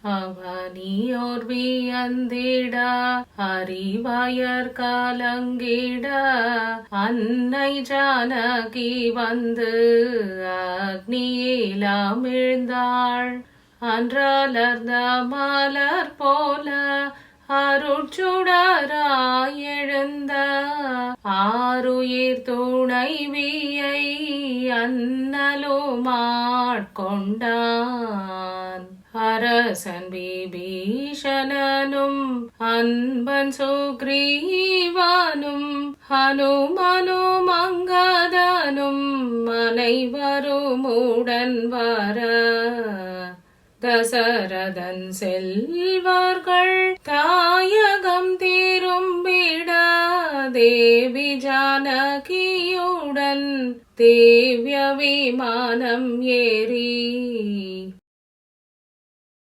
அவனியோர் வியந்திட அறிவாயர் கலங்கிட அன்னை ஜானகி வந்து அக்னியில் அமிழ்ந்தாள். அன்றலர்ந்த மலர் போல அருட்சுடராய் எழுந்த ஆருயிர் துணைவியை அன்னலுமாட்கொண்டான். அரசன் விபீஷணனும் அன்பன் சுக்ரீவனும் ஹனுமனும் அங்கதனும் அனைவரும் உடன் வர தசரதன் செல்வர்கள் தாயகம் திரும்பிட தேவி ஜானகியுடன் திவ்ய விமானம் ஏறி